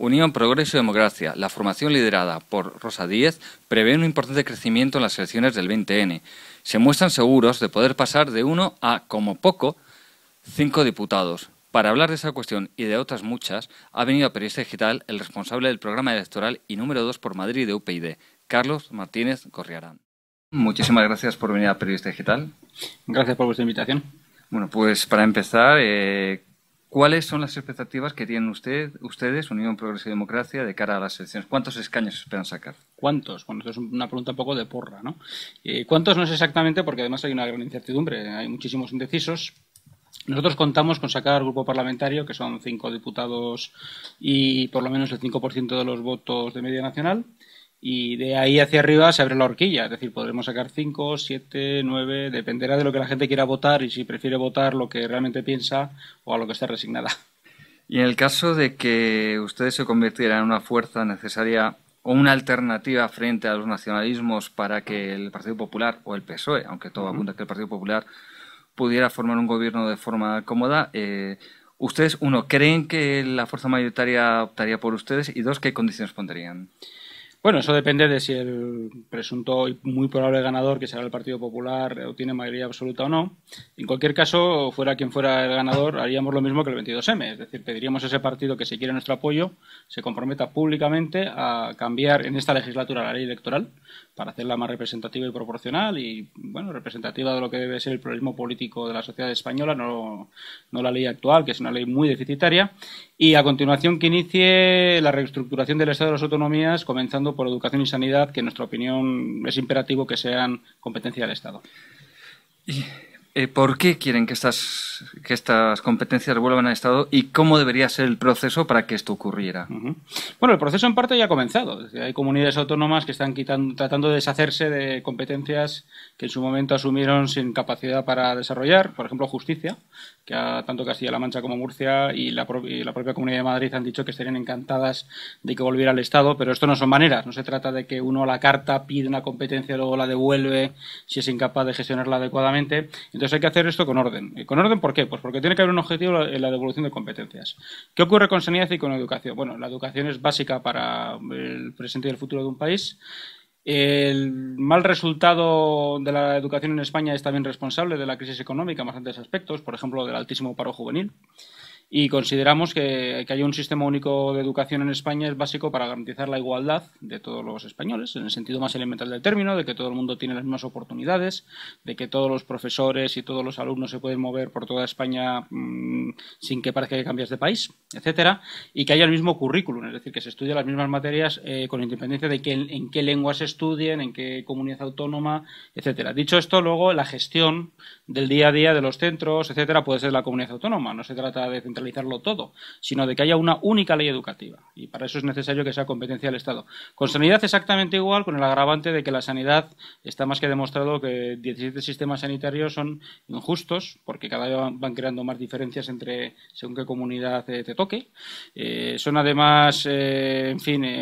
Unión, Progreso y Democracia, la formación liderada por Rosa Díez, prevé un importante crecimiento en las elecciones del 20N. Se muestran seguros de poder pasar de 1 a, como poco, 5 diputados. Para hablar de esa cuestión y de otras muchas, ha venido a Periodista Digital el responsable del programa electoral y número 2 por Madrid de UPyD, Carlos Martínez Gorriarán. Muchísimas gracias por venir a Periodista Digital. Gracias por vuestra invitación. Bueno, pues para empezar, ¿cuáles son las expectativas que tienen ustedes, Unión, Progreso y Democracia, de cara a las elecciones? ¿Cuántos escaños esperan sacar? ¿Cuántos? Bueno, esto es una pregunta un poco de porra, ¿no? ¿Cuántos? No sé exactamente, porque además hay una gran incertidumbre, hay muchísimos indecisos. Nosotros contamos con sacar grupo parlamentario, que son 5 diputados y por lo menos el 5% de los votos de media nacional. Y de ahí hacia arriba se abre la horquilla, es decir, podremos sacar 5, 7, 9, dependerá de lo que la gente quiera votar y si prefiere votar lo que realmente piensa o a lo que está resignada. Y en el caso de que ustedes se convirtieran en una fuerza necesaria o una alternativa frente a los nacionalismos para que el Partido Popular o el PSOE, aunque todo apunta a que el Partido Popular pudiera formar un gobierno de forma cómoda, ustedes, uno, ¿creen que la fuerza mayoritaria optaría por ustedes? Y dos, ¿qué condiciones pondrían? Bueno, eso depende de si el presunto y muy probable ganador, que será el Partido Popular, obtiene mayoría absoluta o no. En cualquier caso, fuera quien fuera el ganador, haríamos lo mismo que el 22M. Es decir, pediríamos a ese partido que, si quiere nuestro apoyo, se comprometa públicamente a cambiar en esta legislatura la ley electoral para hacerla más representativa y proporcional y, bueno, representativa de lo que debe ser el pluralismo político de la sociedad española, no la ley actual, que es una ley muy deficitaria. Y a continuación que inicie la reestructuración del Estado de las Autonomías, comenzando por educación y sanidad, que en nuestra opinión es imperativo que sean competencia del Estado. ¿Por qué quieren que estas competencias vuelvan al Estado y cómo debería ser el proceso para que esto ocurriera? Bueno, el proceso en parte ya ha comenzado. Hay comunidades autónomas que están tratando de deshacerse de competencias que en su momento asumieron sin capacidad para desarrollar. Por ejemplo, justicia, que tanto Castilla-La Mancha como Murcia y la propia Comunidad de Madrid han dicho que estarían encantadas de que volviera al Estado, pero esto no son maneras. No se trata de que uno a la carta pide una competencia y luego la devuelve si es incapaz de gestionarla adecuadamente. Entonces hay que hacer esto con orden. ¿Y con orden por qué? Pues porque tiene que haber un objetivo en la devolución de competencias. ¿Qué ocurre con sanidad y con educación? Bueno, la educación es básica para el presente y el futuro de un país. El mal resultado de la educación en España es también responsable de la crisis económica en bastantes aspectos, por ejemplo, del altísimo paro juvenil. Y consideramos que haya un sistema único de educación en España es básico para garantizar la igualdad de todos los españoles, en el sentido más elemental del término, de que todo el mundo tiene las mismas oportunidades, de que todos los profesores y todos los alumnos se pueden mover por toda España sin que parezca que cambias de país, etcétera, y que haya el mismo currículum, es decir, que se estudien las mismas materias con independencia de en qué lenguas se estudien, en qué comunidad autónoma, etcétera. Dicho esto, luego la gestión del día a día de los centros, etcétera, puede ser la comunidad autónoma. No se trata de centralizarlo todo, sino de que haya una única ley educativa. Y para eso es necesario que sea competencia del Estado. Con sanidad exactamente igual, con el agravante de que la sanidad está más que demostrado que 17 sistemas sanitarios son injustos, porque cada vez van creando más diferencias entre según qué comunidad te toque. Son además,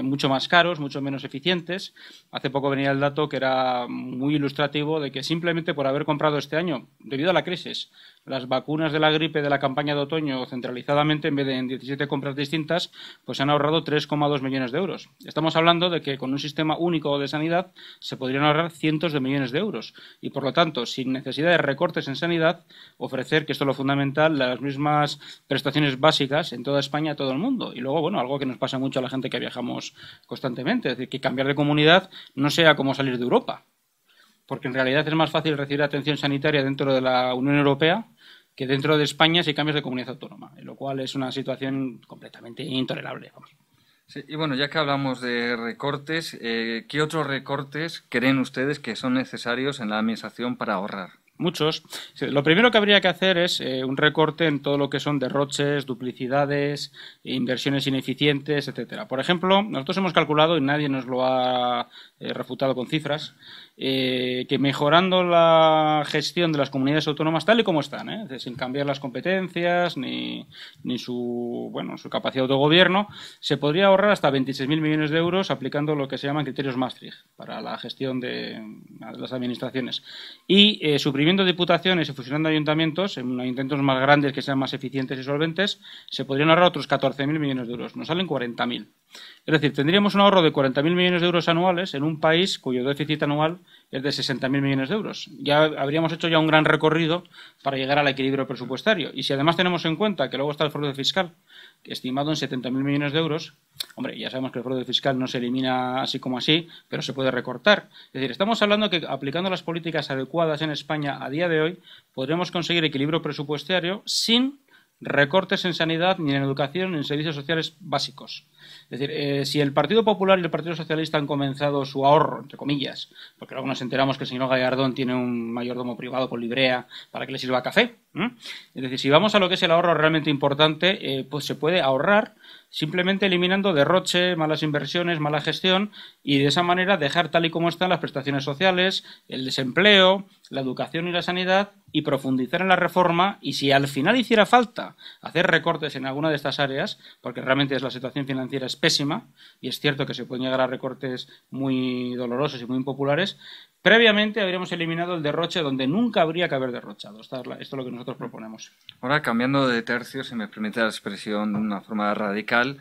mucho más caros, mucho menos eficientes. Hace poco venía el dato que era muy ilustrativo de que simplemente por haber comprado este año, debido a la crisis, las vacunas de la gripe de la campaña de otoño centralizadamente, en vez de en 17 compras distintas, pues se han ahorrado 3,2 millones de euros. Estamos hablando de que con un sistema único de sanidad se podrían ahorrar cientos de millones de euros y, por lo tanto, sin necesidad de recortes en sanidad, ofrecer, que esto es lo fundamental, las mismas prestaciones básicas en toda España a todo el mundo. Y luego, bueno, algo que nos pasa mucho a la gente que viajamos constantemente, es decir, que cambiar de comunidad no sea como salir de Europa, porque en realidad es más fácil recibir atención sanitaria dentro de la Unión Europea que dentro de España si cambias de comunidad autónoma, lo cual es una situación completamente intolerable. Vamos. Sí, y bueno, ya que hablamos de recortes, ¿qué otros recortes creen ustedes que son necesarios en la administración para ahorrar? Muchos. Lo primero que habría que hacer es un recorte en todo lo que son derroches, duplicidades, inversiones ineficientes, etcétera. Por ejemplo, nosotros hemos calculado, y nadie nos lo ha refutado con cifras, que mejorando la gestión de las comunidades autónomas tal y como están, es decir, sin cambiar las competencias ni su capacidad de autogobierno, se podría ahorrar hasta 26.000 millones de euros aplicando lo que se llaman criterios Maastricht para la gestión de las administraciones. Y suprimiendo diputaciones y fusionando ayuntamientos en intentos más grandes que sean más eficientes y solventes, se podrían ahorrar otros 14.000 millones de euros. Nos salen 40.000. Es decir, tendríamos un ahorro de 40.000 millones de euros anuales en un país cuyo déficit anual es de 60.000 millones de euros. Ya habríamos hecho ya un gran recorrido para llegar al equilibrio presupuestario. Y si además tenemos en cuenta que luego está el fraude fiscal, estimado en 70.000 millones de euros, hombre, ya sabemos que el fraude fiscal no se elimina así como así, pero se puede recortar. Es decir, estamos hablando que aplicando las políticas adecuadas en España a día de hoy, podremos conseguir equilibrio presupuestario sin recortes en sanidad, ni en educación, ni en servicios sociales básicos. Es decir, si el Partido Popular y el Partido Socialista han comenzado su ahorro, entre comillas, porque luego nos enteramos que el señor Gallardón tiene un mayordomo privado con librea para que le sirva café. Es decir, si vamos a lo que es el ahorro realmente importante, pues se puede ahorrar simplemente eliminando derroche, malas inversiones, mala gestión y de esa manera dejar tal y como están las prestaciones sociales, el desempleo, la educación y la sanidad y profundizar en la reforma y si al final hiciera falta hacer recortes en alguna de estas áreas, porque realmente la situación financiera es pésima y es cierto que se pueden llegar a recortes muy dolorosos y muy impopulares, previamente habríamos eliminado el derroche donde nunca habría que haber derrochado. Esto es lo que nosotros proponemos. Ahora, cambiando de tercio, si me permite la expresión de una forma radical,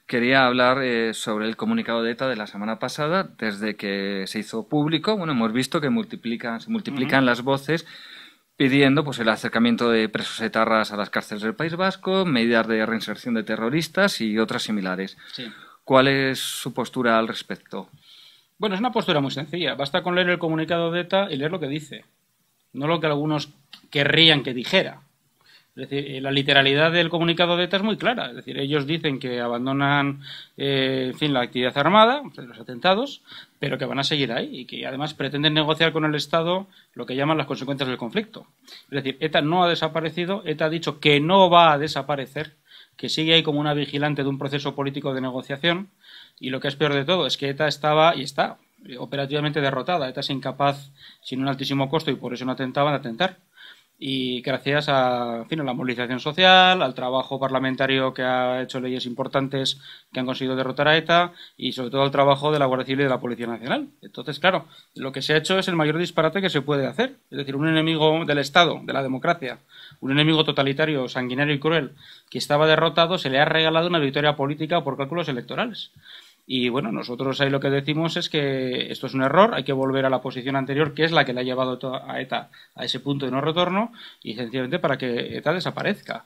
quería hablar sobre el comunicado de ETA de la semana pasada. Desde que se hizo público, bueno, hemos visto que se multiplican las voces pidiendo pues el acercamiento de presos etarras a las cárceles del País Vasco, medidas de reinserción de terroristas y otras similares. Sí. ¿Cuál es su postura al respecto? Bueno, es una postura muy sencilla. Basta con leer el comunicado de ETA y leer lo que dice, no lo que algunos querrían que dijera. Es decir, la literalidad del comunicado de ETA es muy clara. Es decir, ellos dicen que abandonan la actividad armada, los atentados, pero que van a seguir ahí y que además pretenden negociar con el Estado lo que llaman las consecuencias del conflicto. Es decir, ETA no ha desaparecido, ETA ha dicho que no va a desaparecer, que sigue ahí como una vigilante de un proceso político de negociación y lo que es peor de todo es que ETA estaba y está operativamente derrotada. ETA es incapaz, sin un altísimo costo y por eso no atentaba, de atentar. Y gracias a la movilización social, al trabajo parlamentario que ha hecho leyes importantes que han conseguido derrotar a ETA y sobre todo al trabajo de la Guardia Civil y de la Policía Nacional. Entonces, claro, lo que se ha hecho es el mayor disparate que se puede hacer. Es decir, un enemigo del Estado, de la democracia, un enemigo totalitario, sanguinario y cruel que estaba derrotado, se le ha regalado una victoria política por cálculos electorales. Y bueno, nosotros ahí lo que decimos es que esto es un error, hay que volver a la posición anterior, que es la que le ha llevado a ETA a ese punto de no retorno, y sencillamente para que ETA desaparezca.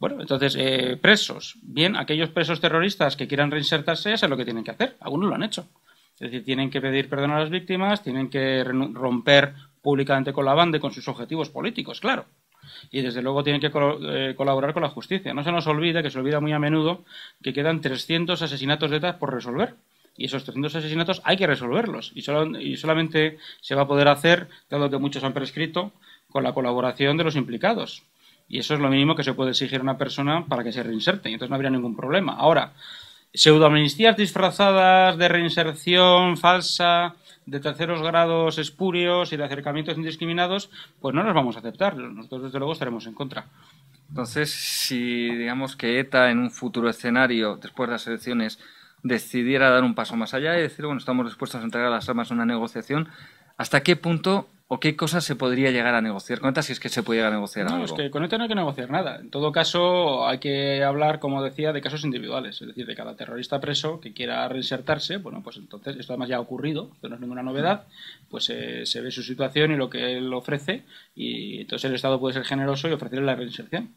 Bueno, entonces, presos. Bien, aquellos presos terroristas que quieran reinsertarse, eso es lo que tienen que hacer. Algunos lo han hecho. Es decir, tienen que pedir perdón a las víctimas, tienen que romper públicamente con la banda y con sus objetivos políticos, claro. Y desde luego tienen que colaborar con la justicia. No se nos olvide, que se olvida muy a menudo, que quedan 300 asesinatos de ETA por resolver. Y esos 300 asesinatos hay que resolverlos. Y solamente se va a poder hacer, dado que muchos han prescrito, con la colaboración de los implicados. Y eso es lo mínimo que se puede exigir a una persona para que se reinserte. Y entonces no habría ningún problema. Ahora, pseudoamnistías disfrazadas de reinserción falsa, de terceros grados espurios y de acercamientos indiscriminados, pues no los vamos a aceptar. Nosotros, desde luego, estaremos en contra. Entonces, si digamos que ETA en un futuro escenario, después de las elecciones, decidiera dar un paso más allá y decir, bueno, estamos dispuestos a entregar las armas en una negociación, ¿hasta qué punto o qué cosas se podría llegar a negociar con ETA si es que se puede llegar a negociar algo? No, es que con ETA no hay que negociar nada. En todo caso, hay que hablar, como decía, de casos individuales. Es decir, de cada terrorista preso que quiera reinsertarse, bueno, pues entonces, esto además ya ha ocurrido, esto no es ninguna novedad, pues se ve su situación y lo que él ofrece, y entonces el Estado puede ser generoso y ofrecerle la reinserción.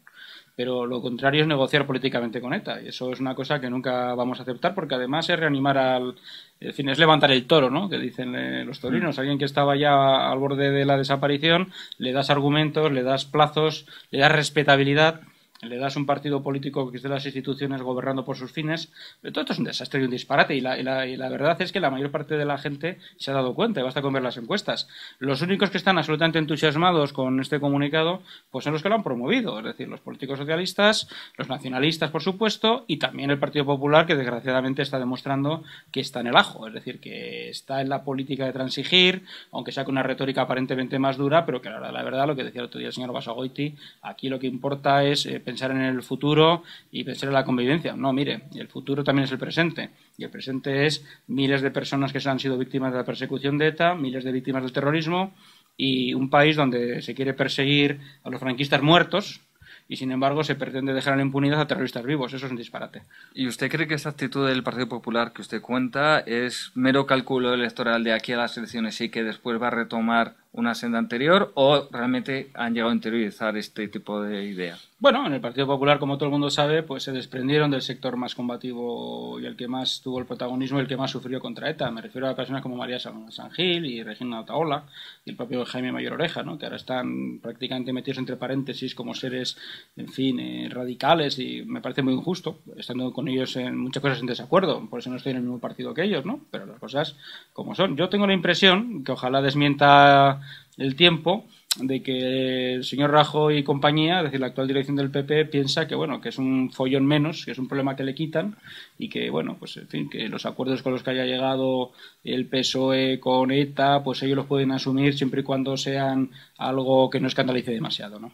Pero lo contrario es negociar políticamente con ETA, y eso es una cosa que nunca vamos a aceptar, porque además es reanimar en fin, es levantar el toro, ¿no?, que dicen los torinos. Alguien que estaba ya al borde de la desaparición, le das argumentos, le das plazos, le das respetabilidad le das un partido político que esté en las instituciones gobernando por sus fines. Todo esto es un desastre y un disparate, y la verdad es que la mayor parte de la gente se ha dado cuenta, y basta con ver las encuestas. Los únicos que están absolutamente entusiasmados con este comunicado pues son los que lo han promovido, es decir, los políticos socialistas, los nacionalistas, por supuesto, y también el Partido Popular, que desgraciadamente está demostrando que está en el ajo, es decir, que está en la política de transigir, aunque sea con una retórica aparentemente más dura, pero que la verdad, lo que decía el otro día el señor Basagoiti, aquí lo que importa es pensar en el futuro y pensar en la convivencia. No, mire, el futuro también es el presente, y el presente es miles de personas que han sido víctimas de la persecución de ETA, miles de víctimas del terrorismo, y un país donde se quiere perseguir a los franquistas muertos y, sin embargo, se pretende dejar en la impunidad a terroristas vivos. Eso es un disparate. ¿Y usted cree que esa actitud del Partido Popular que usted cuenta es mero cálculo electoral de aquí a las elecciones y que después va a retomar una senda anterior, o realmente han llegado a interiorizar este tipo de ideas? Bueno, en el Partido Popular, como todo el mundo sabe, pues se desprendieron del sector más combativo y el que más tuvo el protagonismo y el que más sufrió contra ETA. Me refiero a personas como María San Gil y Regina Otaola y el propio Jaime Mayor Oreja, ¿no?, que ahora están prácticamente metidos entre paréntesis como seres, en fin, radicales, y me parece muy injusto, estando con ellos en muchas cosas en desacuerdo. Por eso no estoy en el mismo partido que ellos, ¿no? Pero las cosas como son. Yo tengo la impresión, que ojalá desmienta el tiempo, de que el señor Rajoy y compañía, es decir, la actual dirección del PP, piensa que, bueno, que es un follón menos, que es un problema que le quitan, y que, bueno, pues en fin, que los acuerdos con los que haya llegado el PSOE con ETA, pues ellos los pueden asumir siempre y cuando sean algo que no escandalice demasiado, ¿no?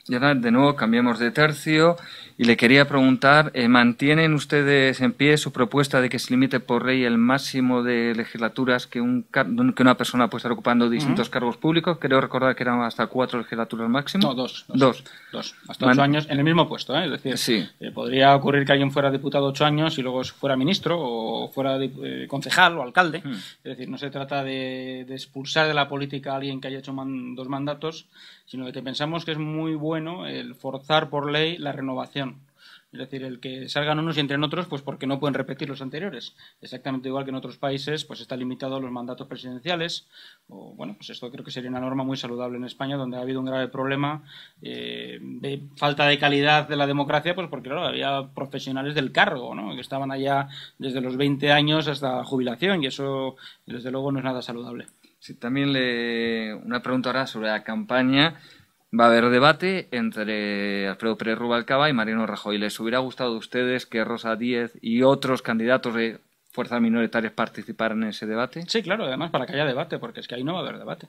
Y ahora, de nuevo, cambiamos de tercio y le quería preguntar, ¿mantienen ustedes en pie su propuesta de que se limite por ley el máximo de legislaturas que una persona puede estar ocupando distintos cargos públicos? Creo recordar que eran hasta 4 legislaturas máximo. No, dos. Hasta 8 años en el mismo puesto, ¿eh? Es decir, sí. Podría ocurrir que alguien fuera diputado 8 años y luego fuera ministro o fuera concejal o alcalde. Es decir, no se trata de expulsar de la política a alguien que haya hecho 2 mandatos, sino de que pensamos que es muy bueno el forzar por ley la renovación. Es decir, el que salgan unos y entren otros, pues porque no pueden repetir los anteriores. Exactamente igual que en otros países, pues está limitado a los mandatos presidenciales. O, bueno, pues esto creo que sería una norma muy saludable en España, donde ha habido un grave problema de falta de calidad de la democracia, pues porque, claro, había profesionales del cargo, ¿no?, que estaban allá desde los 20 años hasta la jubilación, y eso, desde luego, no es nada saludable. Sí, también una pregunta ahora sobre la campaña. Va a haber debate entre Alfredo Pérez Rubalcaba y Mariano Rajoy. ¿Les hubiera gustado a ustedes que Rosa Díez y otros candidatos de fuerzas minoritarias participaran en ese debate? Sí, claro, además para que haya debate, porque es que ahí no va a haber debate.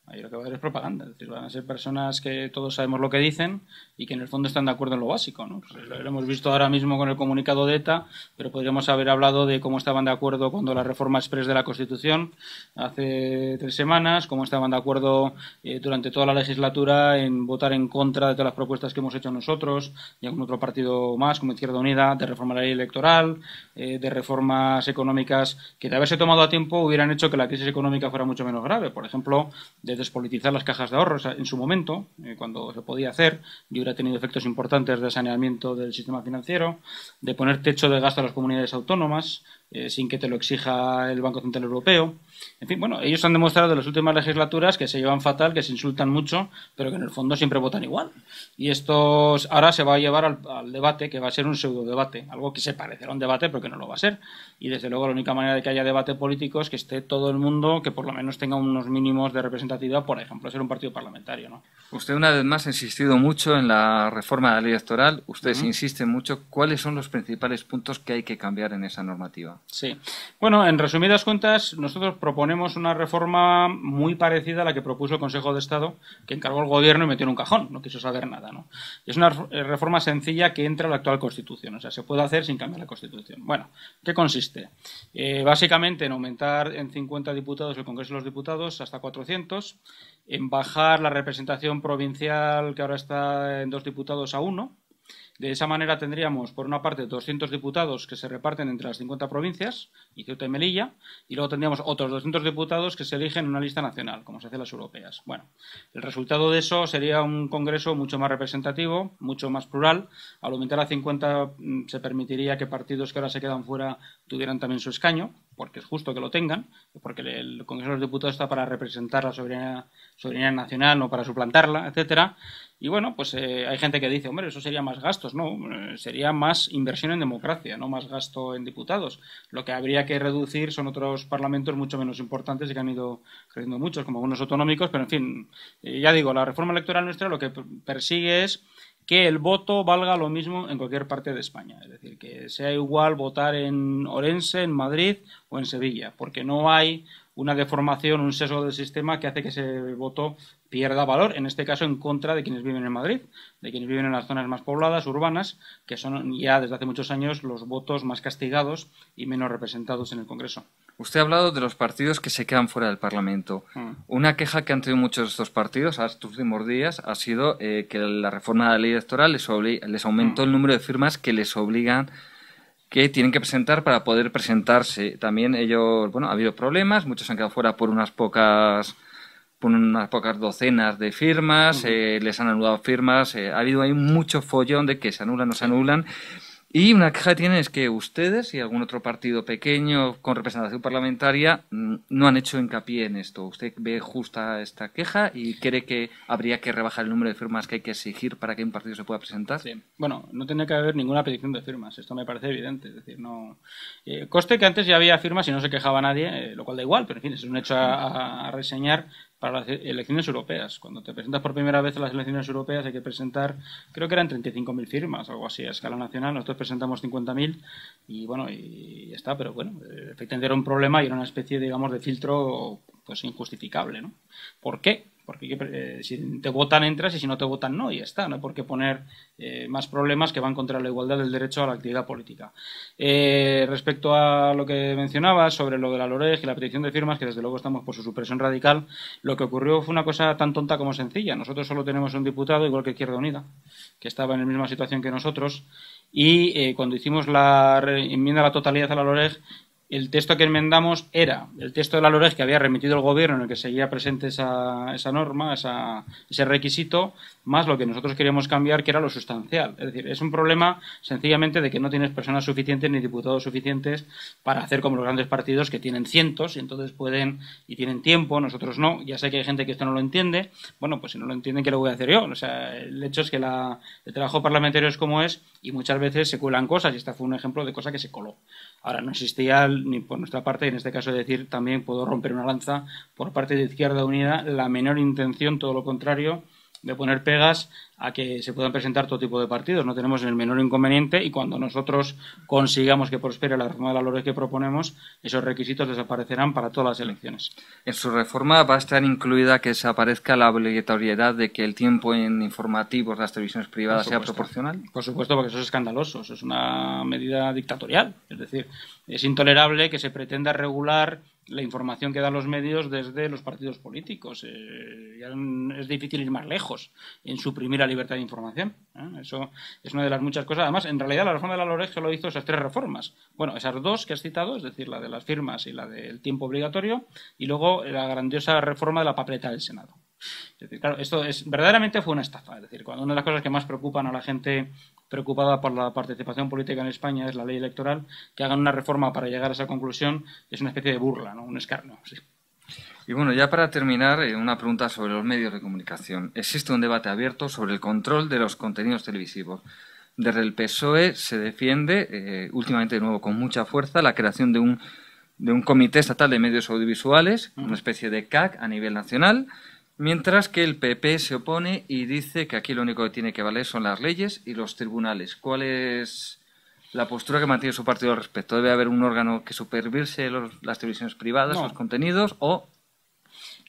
Ahí lo que va a haber es propaganda, es decir, van a ser personas que todos sabemos lo que dicen y que en el fondo están de acuerdo en lo básico, ¿no? Pues lo hemos visto ahora mismo con el comunicado de ETA, pero podríamos haber hablado de cómo estaban de acuerdo cuando la reforma express de la Constitución hace 3 semanas, cómo estaban de acuerdo durante toda la legislatura en votar en contra de todas las propuestas que hemos hecho nosotros y algún otro partido más, como Izquierda Unida, de reforma de la ley electoral, de reformas económicas que, de haberse tomado a tiempo, hubieran hecho que la crisis económica fuera mucho menos grave. Por ejemplo, de despolitizar las cajas de ahorros en su momento, cuando se podía hacer, y hubiera tenido efectos importantes de saneamiento del sistema financiero, de poner techo de gasto a las comunidades autónomas, sin que te lo exija el Banco Central Europeo. En fin, bueno, ellos han demostrado en las últimas legislaturas que se llevan fatal, que se insultan mucho, pero que en el fondo siempre votan igual. Y esto ahora se va a llevar al debate, que va a ser un pseudo debate, algo que se parecerá a un debate, pero que no lo va a ser. Y desde luego la única manera de que haya debate político es que esté todo el mundo, que por lo menos tenga unos mínimos de representatividad, por ejemplo, ser un partido parlamentario, ¿no? Usted una vez más ha insistido mucho en la reforma de la ley electoral. Ustedes insisten mucho. ¿Cuáles son los principales puntos que hay que cambiar en esa normativa? Sí. Bueno, en resumidas cuentas, nosotros proponemos una reforma muy parecida a la que propuso el Consejo de Estado, que encargó el Gobierno y metió en un cajón, no quiso saber nada, ¿no? Es una reforma sencilla que entra a la actual Constitución, o sea, se puede hacer sin cambiar la Constitución. Bueno, ¿qué consiste? Básicamente en aumentar en 50 diputados el Congreso de los Diputados hasta 400, en bajar la representación provincial, que ahora está en 2 diputados, a 1. De esa manera tendríamos, por una parte, 200 diputados que se reparten entre las 50 provincias y Ceuta y Melilla, y luego tendríamos otros 200 diputados que se eligen en una lista nacional, como se hace en las europeas. Bueno, el resultado de eso sería un Congreso mucho más representativo, mucho más plural. Al aumentar a 50 se permitiría que partidos que ahora se quedan fuera tuvieran también su escaño. porque es justo que lo tengan, porque el Congreso de los Diputados está para representar la soberanía nacional, no para suplantarla, etcétera. Y bueno, pues hay gente que dice, hombre, eso sería más gastos. No, sería más inversión en democracia, no más gasto en diputados. Lo que habría que reducir son otros parlamentos mucho menos importantes y que han ido creciendo muchos, como algunos autonómicos, pero en fin, ya digo, la reforma electoral nuestra lo que persigue es que el voto valga lo mismo en cualquier parte de España. Es decir, que sea igual votar en Orense, en Madrid o en Sevilla, porque no hay una deformación, un sesgo del sistema que hace que ese voto pierda valor, en este caso en contra de quienes viven en Madrid, de quienes viven en las zonas más pobladas, urbanas, que son ya desde hace muchos años los votos más castigados y menos representados en el Congreso. Usted ha hablado de los partidos que se quedan fuera del Parlamento. Una queja que han tenido muchos de estos partidos a estos últimos días ha sido que la reforma de la ley electoral les aumentó el número de firmas que les obligan, que tienen que presentar para poder presentarse. También ellos, bueno, ha habido problemas, muchos han quedado fuera por unas pocas docenas de firmas, les han anulado firmas, ha habido ahí mucho follón de que se anulan, no se anulan. Y una queja que tienen es que ustedes y algún otro partido pequeño con representación parlamentaria no han hecho hincapié en esto. ¿Usted ve justa esta queja y cree que habría que rebajar el número de firmas que hay que exigir para que un partido se pueda presentar? Sí. Bueno, no tiene que haber ninguna petición de firmas. Esto me parece evidente. Es decir, no. Coste que antes ya había firmas y no se quejaba nadie, lo cual da igual, pero en fin, es un hecho a reseñar para las elecciones europeas. Cuando te presentas por primera vez a las elecciones europeas hay que presentar, creo que eran 35.000 firmas, algo así, a escala nacional. Nosotros presentamos 50.000 y bueno, y ya está. Pero bueno, efectivamente era un problema y era una especie, digamos, de filtro pues injustificable, ¿no? ¿Por qué? Porque si te votan entras y si no te votan no, y ya está. No hay por qué poner más problemas que van contra la igualdad del derecho a la actividad política. Respecto a lo que mencionabas sobre lo de la LOREG y la petición de firmas, que desde luego estamos por su supresión radical, lo que ocurrió fue una cosa tan tonta como sencilla. Nosotros solo tenemos un diputado, igual que Izquierda Unida, que estaba en la misma situación que nosotros, y cuando hicimos la enmienda a la totalidad a la LOREG, el texto que enmendamos era el texto de la LOREG que había remitido el Gobierno, en el que seguía presente esa norma, ese requisito, más lo que nosotros queríamos cambiar, que era lo sustancial. Es decir, es un problema sencillamente de que no tienes personas suficientes ni diputados suficientes para hacer como los grandes partidos, que tienen cientos y entonces pueden y tienen tiempo, nosotros no. Ya sé que hay gente que esto no lo entiende. Bueno, pues si no lo entienden, ¿qué lo voy a hacer yo? O sea, el hecho es que el trabajo parlamentario es como es y muchas veces se cuelan cosas, y esta fue un ejemplo de cosa que se coló. Ahora, no existía ni por nuestra parte, y en este caso decir, también puedo romper una lanza por parte de Izquierda Unida, la menor intención, todo lo contrario, de poner pegas a que se puedan presentar todo tipo de partidos. No tenemos el menor inconveniente, y cuando nosotros consigamos que prospere la reforma de la LOREG que proponemos, esos requisitos desaparecerán para todas las elecciones. En su reforma va a estar incluida que desaparezca la obligatoriedad de que el tiempo en informativos de las televisiones privadas sea proporcional. Por supuesto, porque eso es escandaloso, eso es una medida dictatorial. Es decir, es intolerable que se pretenda regular la información que dan los medios desde los partidos políticos. Ya es difícil ir más lejos en suprimir la libertad de información. Eso es una de las muchas cosas. Además, en realidad, la reforma de la LOREG solo hizo esas 3 reformas. Bueno, esas 2 que has citado, es decir, la de las firmas y la del tiempo obligatorio, y luego la grandiosa reforma de la papeleta del Senado. Es decir, claro, esto verdaderamente fue una estafa. Es decir, cuando una de las cosas que más preocupan a la gente preocupada por la participación política en España es la ley electoral, que hagan una reforma para llegar a esa conclusión es una especie de burla, ¿no? Un escarnio. Sí. Y bueno, ya para terminar, una pregunta sobre los medios de comunicación. Existe un debate abierto sobre el control de los contenidos televisivos. Desde el PSOE se defiende, últimamente de nuevo con mucha fuerza, la creación de un comité estatal de medios audiovisuales, una especie de CAC a nivel nacional, mientras que el PP se opone y dice que aquí lo único que tiene que valer son las leyes y los tribunales. ¿Cuál es la postura que mantiene su partido al respecto? ¿Debe haber un órgano que supervise las televisiones privadas, los contenidos, o...?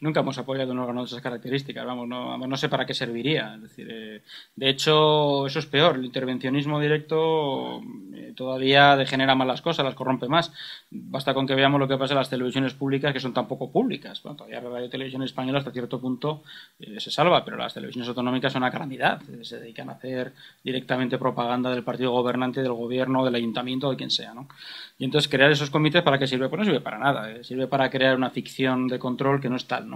Nunca hemos apoyado un órgano de esas características, no sé para qué serviría. Es decir, de hecho, eso es peor. El intervencionismo directo todavía degenera más las cosas, las corrompe más. Basta con que veamos lo que pasa en las televisiones públicas, que son tan poco públicas. Bueno, todavía la Radio Televisión Española hasta cierto punto se salva, pero las televisiones autonómicas son una calamidad. Se dedican a hacer directamente propaganda del partido gobernante, del gobierno, del ayuntamiento, de quien sea, ¿no? Y entonces, crear esos comités, ¿para qué sirve? Pues no sirve para nada. Sirve para crear una ficción de control que no es tal, ¿no?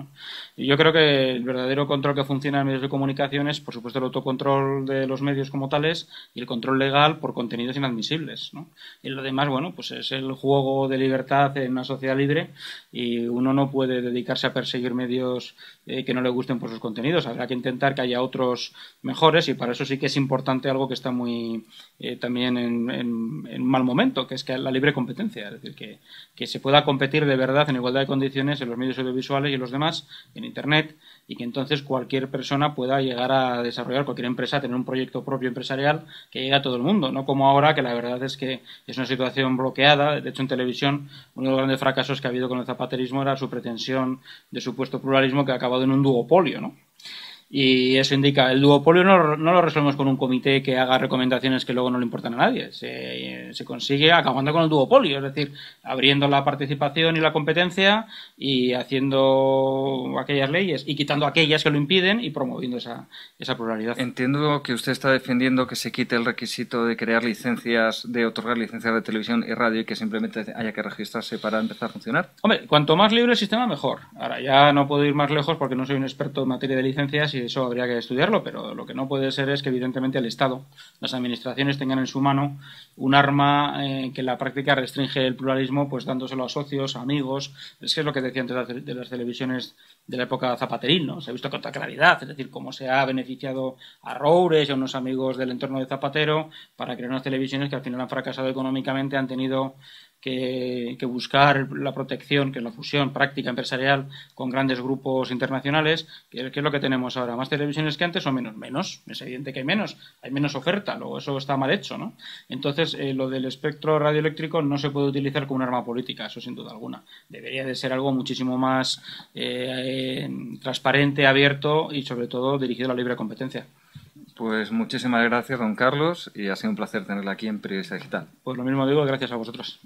Y yo creo que el verdadero control que funciona en medios de comunicación es, por supuesto, el autocontrol de los medios como tales y el control legal por contenidos inadmisibles. accesibles, ¿no? Y lo demás, bueno, pues es el juego de libertad en una sociedad libre y uno no puede dedicarse a perseguir medios que no le gusten por sus contenidos. Habrá que intentar que haya otros mejores y para eso sí que es importante algo que está muy también en mal momento, que es que la libre competencia. Es decir, que se pueda competir de verdad en igualdad de condiciones en los medios audiovisuales y en los demás, en Internet, y que entonces cualquier persona pueda llegar a desarrollar, cualquier empresa, tener un proyecto propio empresarial que llegue a todo el mundo, no como ahora, que la verdad es que es una situación bloqueada. De hecho, en televisión, uno de los grandes fracasos que ha habido con el zapaterismo era su pretensión de supuesto pluralismo que ha acabado en un duopolio, ¿no? Y eso indica, el duopolio no lo resolvemos con un comité que haga recomendaciones que luego no le importan a nadie. Se consigue acabando con el duopolio, es decir, abriendo la participación y la competencia y haciendo aquellas leyes y quitando aquellas que lo impiden y promoviendo esa pluralidad. Entiendo que usted está defendiendo que se quite el requisito de crear licencias, de otorgar licencias de televisión y radio y que simplemente haya que registrarse para empezar a funcionar. Hombre, cuanto más libre el sistema, mejor. Ahora, ya no puedo ir más lejos porque no soy un experto en materia de licencias y eso habría que estudiarlo, pero lo que no puede ser es que evidentemente el Estado, las administraciones tengan en su mano un arma que en la práctica restringe el pluralismo, pues dándoselo a socios, a amigos. Es que es lo que decía antes de las televisiones de la época zapateril, ¿no? Se ha visto con toda claridad, es decir, cómo se ha beneficiado a Roures y a unos amigos del entorno de Zapatero para crear unas televisiones que al final han fracasado económicamente, han tenido que buscar la protección, que es la fusión práctica empresarial con grandes grupos internacionales, que es lo que tenemos ahora. ¿Más televisiones que antes o menos? Menos. Es evidente que hay menos oferta, luego eso está mal hecho, ¿no? Entonces, lo del espectro radioeléctrico no se puede utilizar como un arma política, eso sin duda alguna. Debería de ser algo muchísimo más transparente, abierto y, sobre todo, dirigido a la libre competencia. Pues muchísimas gracias, don Carlos, y ha sido un placer tenerla aquí en Periodista Digital. Pues lo mismo digo, gracias a vosotros.